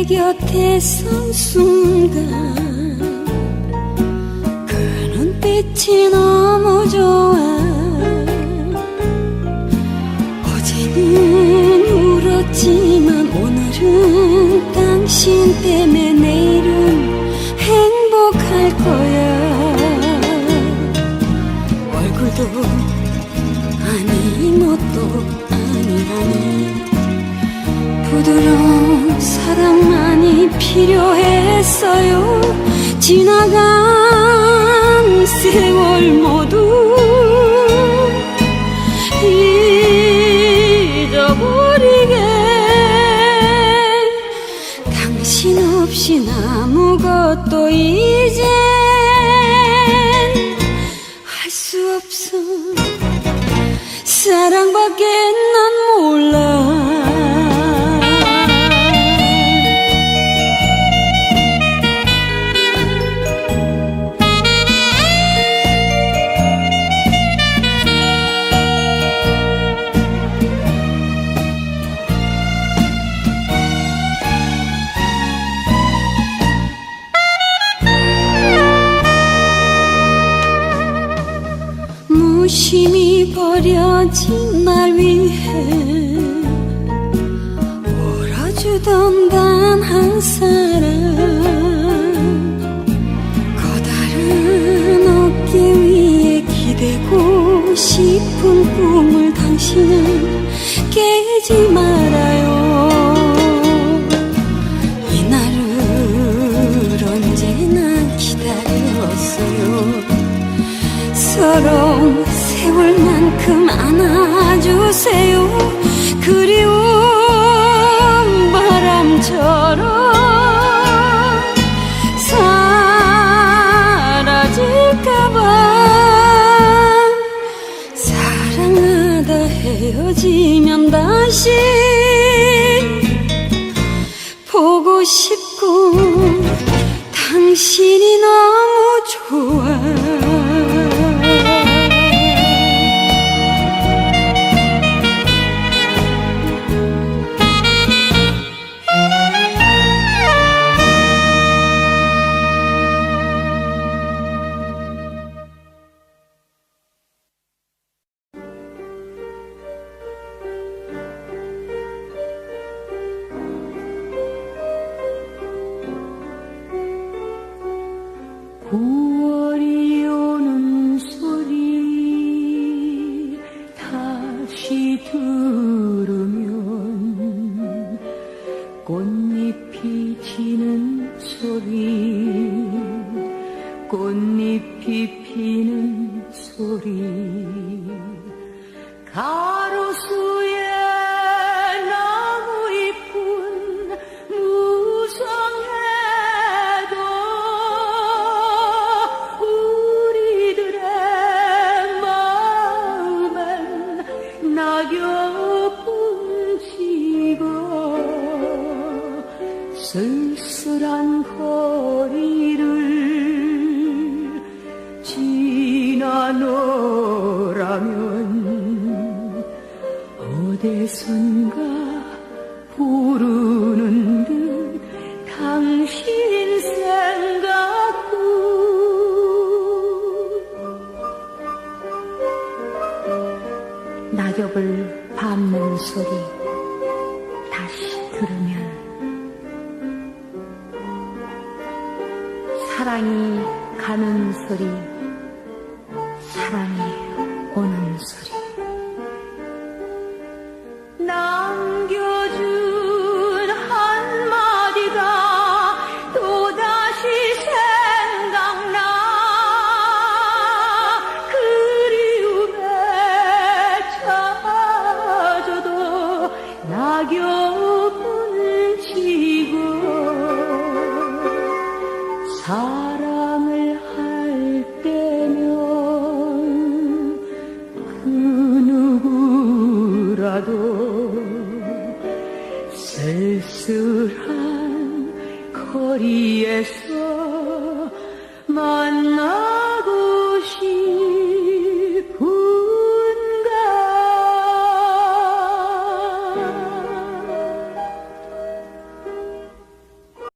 곁에 선 순간 그 눈빛이 너무 좋아. 어제는 울었지만 오늘은 당신 때문에 내일은 행복할 거야. 얼굴도 아니 뭣도 아니라니 부드러운 사랑만이 필요했어요. 지나간 세월 모두 잊어버리게. 당신 없인 아무것도 이젠 할 수 없어. 사랑밖에 난 몰라. 무심히 버려진 날 위해 울어주던 단 한 사람. 커다란 어깨 위에 기대고 싶은 꿈을 당신은 깨지 말아요. 이날을 언제나 기다렸어요. 서러운 세월만큼 안아주세요. 그리운 바람처럼 사라질까봐. 사랑하다 헤어지면 다시 보고 싶고 당신이 너무 좋아. 쓸쓸한 거리를 지나노라면 어디선가 부르는 듯 당신 생각도 낙엽을 밟는 소리 다시 들으면 사랑이 가는 소리, 사랑이 오는 소리. 남겨준 한마디가 또다시 생각나. 그리움에 젖어도 낙엽은 지고 사랑을 할 때면 그 누구라도 쓸쓸한 거리에서 만나